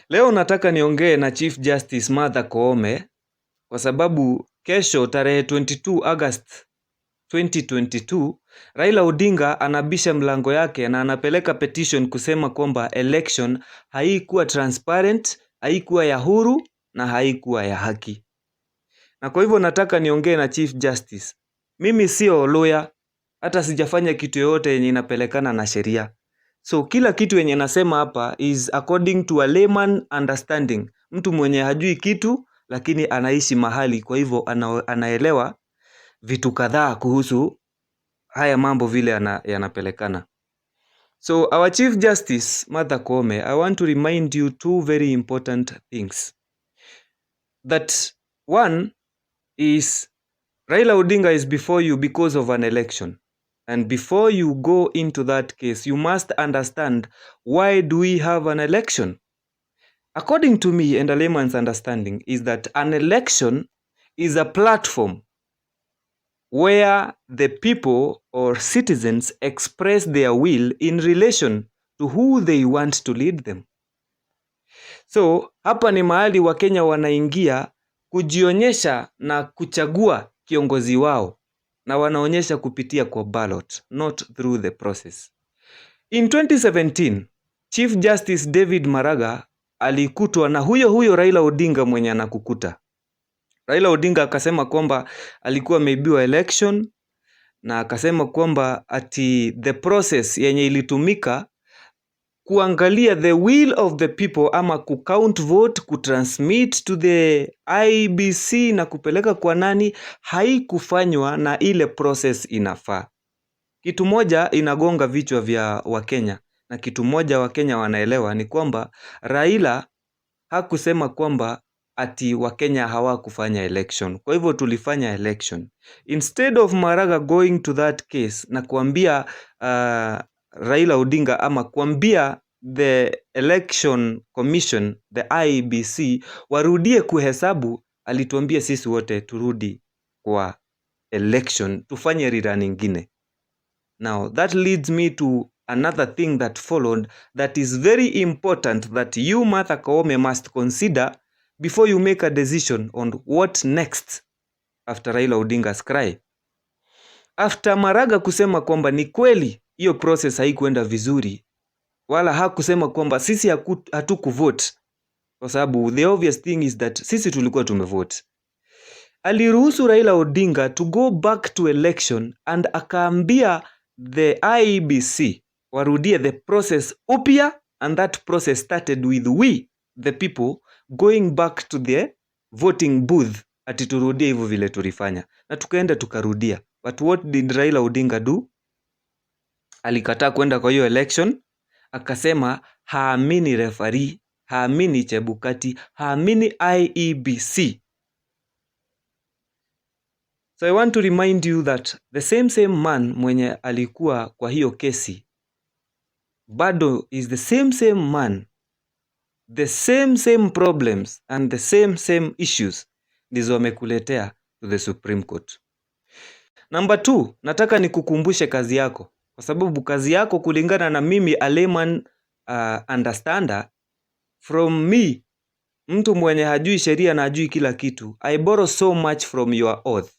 Leo nataka niongee na Chief Justice Martha Koome kwa sababu kesho tarehe 22 August 2022 Raila Odinga anabisha mlango yake na anapeleka petition kusema kwamba election haikuwa transparent, haikuwa ya huru na haikuwa ya haki. Na kwa hivyo nataka niongee na Chief Justice. Mimi sio lawyer, hata sijafanya kitu yoyote yenye inapelekana na sheria. So kila kitu yenye nasema hapa is according to a layman understanding. Mtu mwenye hajui kitu lakini anaishi mahali, kwa hivyo anaelewa vitu kadhaa kuhusu haya mambo vile yanapelekana. So our Chief Justice Martha Koome, I want to remind you two very important things. That one is Raila Odinga is before you because of an election. And before you go into that case, you must understand, why do we have an election? According to me and a layman's understanding is that an election is a platform where the people or citizens express their will in relation to who they want to lead them. So hapa ni mahali Wakenya wanaingia kujionyesha na kuchagua kiongozi wao, na wanaonyesha kupitia kwa ballot, not through the process. In 2017, Chief Justice David Maraga alikutwa na huyo Raila Odinga mwenye anakukuta. Raila Odinga akasema kwamba alikuwa ameibiwa election, na akasema kwamba ati the process yenye ilitumika kuangalia the will of the people ama count vote, kutransmit to the IEBC na kupeleka kwa nani, haikufanywa na ile process inafaa. Kitu moja inagonga vichwa vya Wakenya, na kitu moja Wakenya wanaelewa ni kwamba Raila hakusema kwamba ati Wakenya hawakufanya election, kwa hivyo tulifanya election. Instead of Maraga going to that case na kuambia Raila Odinga ama kuambia the election commission, the IEBC warudie kuhesabu, alituambia sisi wote turudi kwa election, tufanye rira nyingine. Now that leads me to another thing that followed that is very important, that you Martha Koome must consider before you make a decision on what next after Raila Odinga's cry. After Maraga kusema kwamba ni kweli hiyo process haikuenda vizuri, wala hakusema kwamba sisi hatukuvote, kwa sababu the obvious thing is that sisi tulikuwa tumevote. Aliruhusu Raila Odinga to go back to election and akaambia the IEBC warudie the process upya, and that process started with we the people going back to the voting booth, ati turudie hivyo vile tulifanya, na tukaenda tukarudia. But what did Raila Odinga do? Alikataa kwenda kwa hiyo election, akasema haamini referee, haamini Chebukati, haamini IEBC. So I want to remind you that the same man mwenye alikuwa kwa hiyo kesi bado is the same man, the same problems and the same issues ndizo wamekuletea to the Supreme Court. Number 2, nataka nikukumbushe kazi yako, kwa sababu kazi yako kulingana na mimi a layman understander, from me, mtu mwenye hajui sheria na hajui kila kitu, I borrow so much from your oath.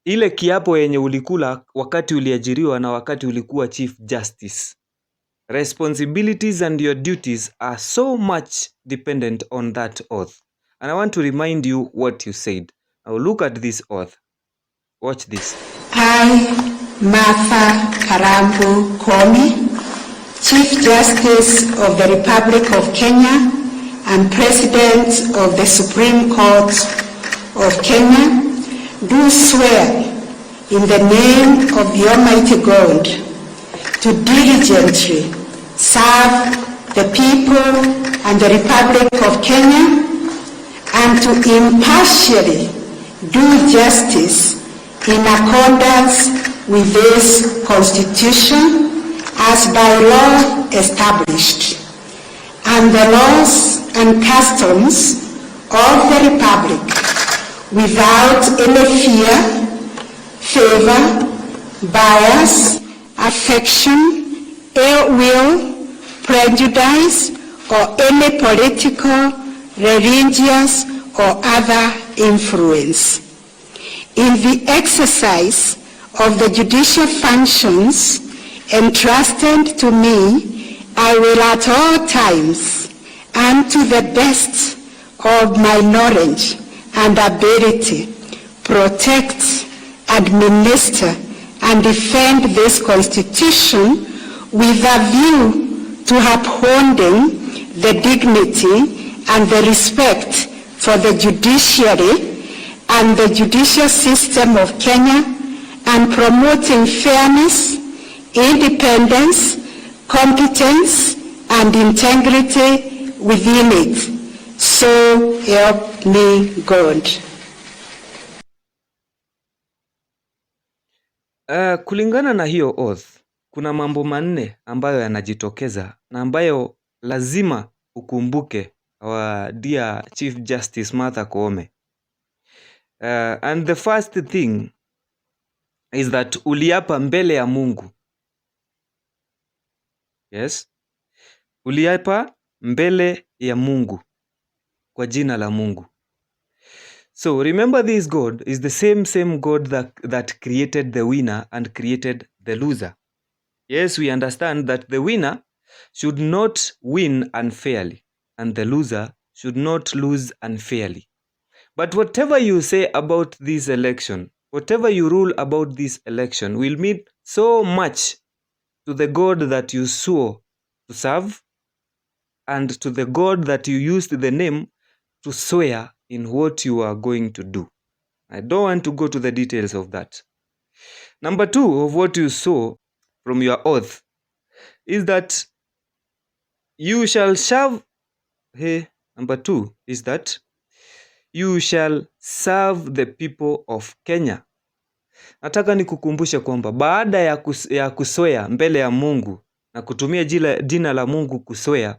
Ile kiapo yenye ulikula wakati uliajiriwa na wakati ulikuwa Chief Justice. Responsibilities and your duties are so much dependent on that oath. And I want to remind you what you said. Now look at this oath. Watch this. I, Martha Karambu Koome, Chief Justice of the Republic of Kenya and President of the Supreme Court of Kenya, do swear in the name of the Almighty God to diligently serve the people and the Republic of Kenya, and to impartially do justice in accordance with this Constitution as by law established, and the laws and customs of the Republic, without any fear, favor, bias, affection, ill will, prejudice, or any political, religious, or other influence. In the exercise of the judicial functions entrusted to me, I will at all times, and to the best of my knowledge and ability, protect, administer, and defend this Constitution with a view to upholding the dignity and the respect for the judiciary and the judicial system of Kenya, and promoting fairness, independence, competence, and integrity within it. So help me God. Kulingana na hiyo oath, kuna mambo manne ambayo yanajitokeza na ambayo lazima ukumbuke our dear Chief Justice Martha Koome. And the first thing is that uliapa mbele ya Mungu. Yes? Uliapa mbele ya Mungu kwa jina la Mungu. So remember, this God is the same God that created the winner and created the loser. Yes, we understand that the winner should not win unfairly and the loser should not lose unfairly. But whatever you say about this election, whatever you rule about this election will mean so much to the God that you swore to serve and to the God that you used the name to swear in what you are going to do. I don't want to go to the details of that. Number 2 of what you saw from your oath is that you shall serve. Number 2 is that you shall serve the people of Kenya. Nataka nikukumbushe kwamba baada ya kuswea mbele ya Mungu na kutumia jina la Mungu kuswea,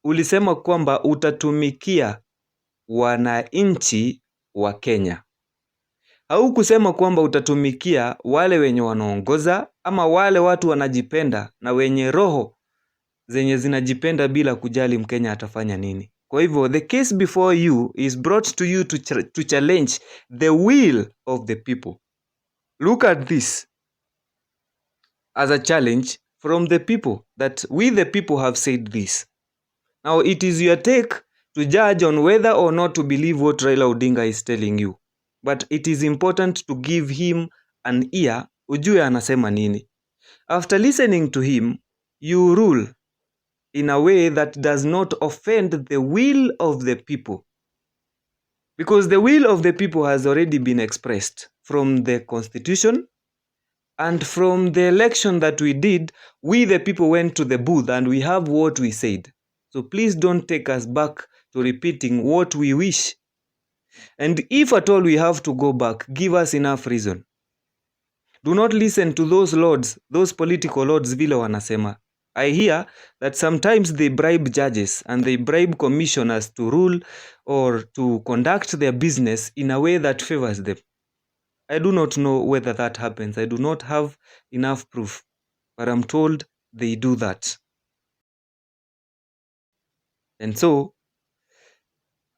ulisema kwamba utatumikia wananchi wa Kenya. Haukusema kwamba utatumikia wale wenye wanaongoza ama wale watu wanajipenda na wenye roho zenye zinajipenda bila kujali Mkenya atafanya nini. Kwa hivyo, the case before you is brought to you to challenge the will of the people. Look at this as a challenge from the people, that we the people have said this. Now it is your take to judge on whether or not to believe what Raila Odinga is telling you. But it is important to give him an ear, ujue anasema nini. After listening to him, you rule in a way that does not offend the will of the people. Because the will of the people has already been expressed from the Constitution and from the election that we did. We the people went to the booth and we have what we said. So please don't take us back to repeating what we wish. And if at all we have to go back, give us enough reason. Do not listen to those lords, those political lords vile wanasema. I hear that sometimes they bribe judges and they bribe commissioners to rule or to conduct their business in a way that favors them. I do not know whether that happens. I do not have enough proof, but I'm told they do that. And so,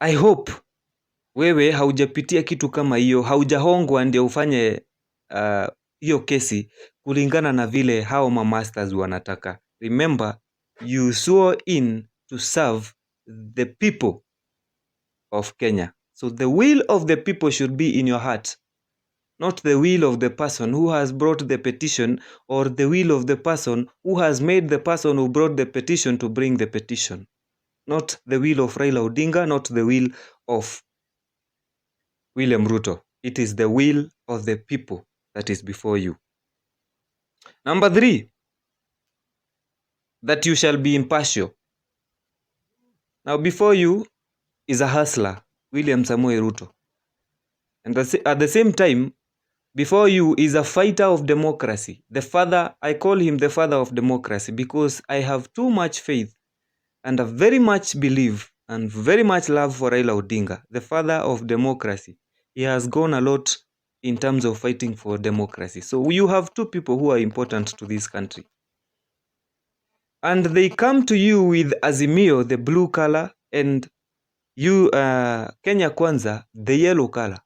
I hope wewe haujapitia kitu kama hiyo, haujahongwa ndio ufanye hiyo kesi kulingana na vile hao mamasters wanataka. Remember, you swore in to serve the people of Kenya. So the will of the people should be in your heart, not the will of the person who has brought the petition or the will of the person who has made the person who brought the petition to bring the petition. Not the will of Raila Odinga, not the will of William Ruto. It is the will of the people that is before you. Number 3, that you shall be impartial. Now before you is a hustler, William Samoei Ruto. And at the same time, before you is a fighter of democracy. The father, I call him the father of democracy because I have too much faith and I very much believe and very much love for Raila Odinga, the father of democracy. He has gone a lot in terms of fighting for democracy. So you have two people who are important to this country. and they come to you with Azimio, the blue color, and you, Kenya Kwanza, the yellow color.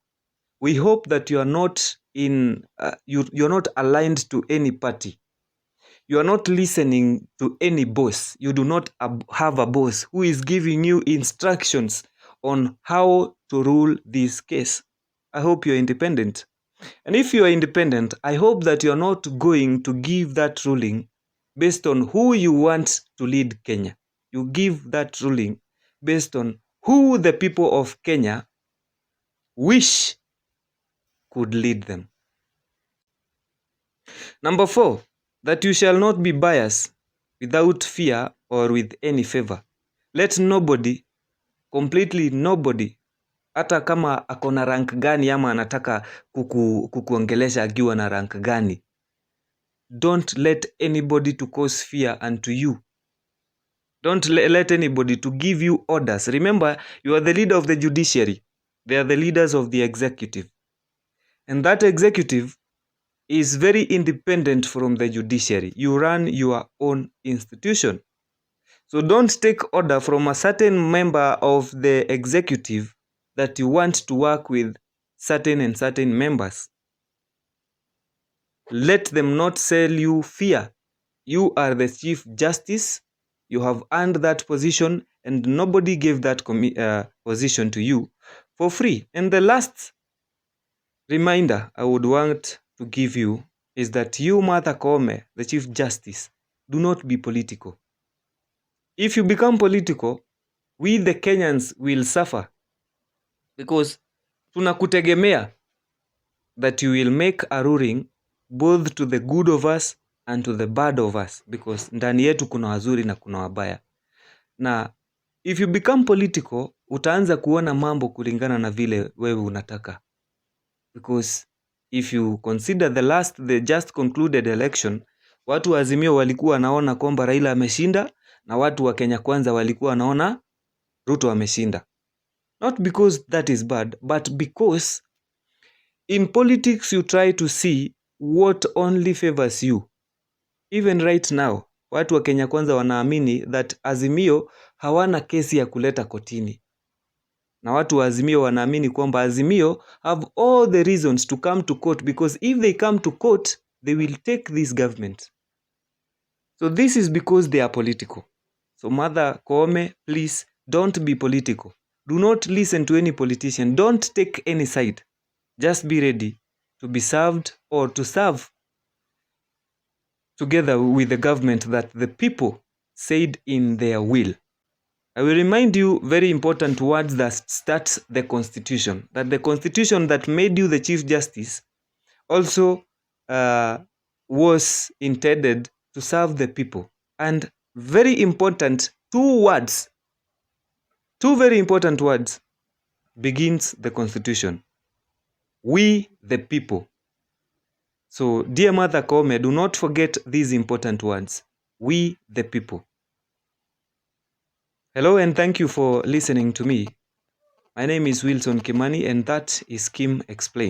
We hope that you are not you're not aligned to any party. You are not listening to any boss. You do not have a boss who is giving you instructions on how to rule this case. I hope you're independent. And if you are independent, I hope that you're not going to give that ruling based on who you want to lead Kenya. You give that ruling based on who the people of Kenya wish could lead them. Number 4, that you shall not be biased without fear or with any favor. Let nobody, completely nobody, hata kama akona rank gani ama anataka kukuongelesha akiwa na rank gani, don't let anybody to cause fear unto you. Don't let anybody to give you orders. Remember, you are the leader of the judiciary. They are the leaders of the executive. And that executive is very independent from the judiciary. You run your own institution. So don't take order from a certain member of the executive that you want to work with certain members. Let them not sell you fear. You are the Chief Justice. You have earned that position, and nobody gave that position to you for free. And the last reminder I would want to give you is that you, Martha Koome, the Chief Justice, do not be political. If you become political, we the Kenyans will suffer, because tunakutegemea that you will make a ruling both to the good of us and to the bad of us, because ndani yetu kuna wazuri na kuna wabaya. Na if you become political, utaanza kuona mambo kulingana na vile wewe unataka. Because if you consider the just concluded election, watu wa Azimio walikuwa wanaona kwamba Raila ameshinda, na watu wa Kenya Kwanza walikuwa wanaona Ruto ameshinda. Not because that is bad, but because in politics you try to see what only favors you. Even right now, watu wa Kenya Kwanza wanaamini that Azimio hawana kesi ya kuleta kotini. Na watu wa Azimio wanaamini kwamba Azimio have all the reasons to come to court, because if they come to court, they will take this government. So this is because they are political. So Martha Koome, please don't be political. Do not listen to any politician. Don't take any side. Just be ready to be served or to serve together with the government that the people said in their will. I will remind you very important words that starts the Constitution. That the Constitution that made you the Chief Justice also was intended to serve the people. And very important, two very important words begins the Constitution. We the people. So dear Martha Koome, do not forget these important words. We the people. Hello and thank you for listening to me. My name is Wilson Kimani and that is Kim Explained.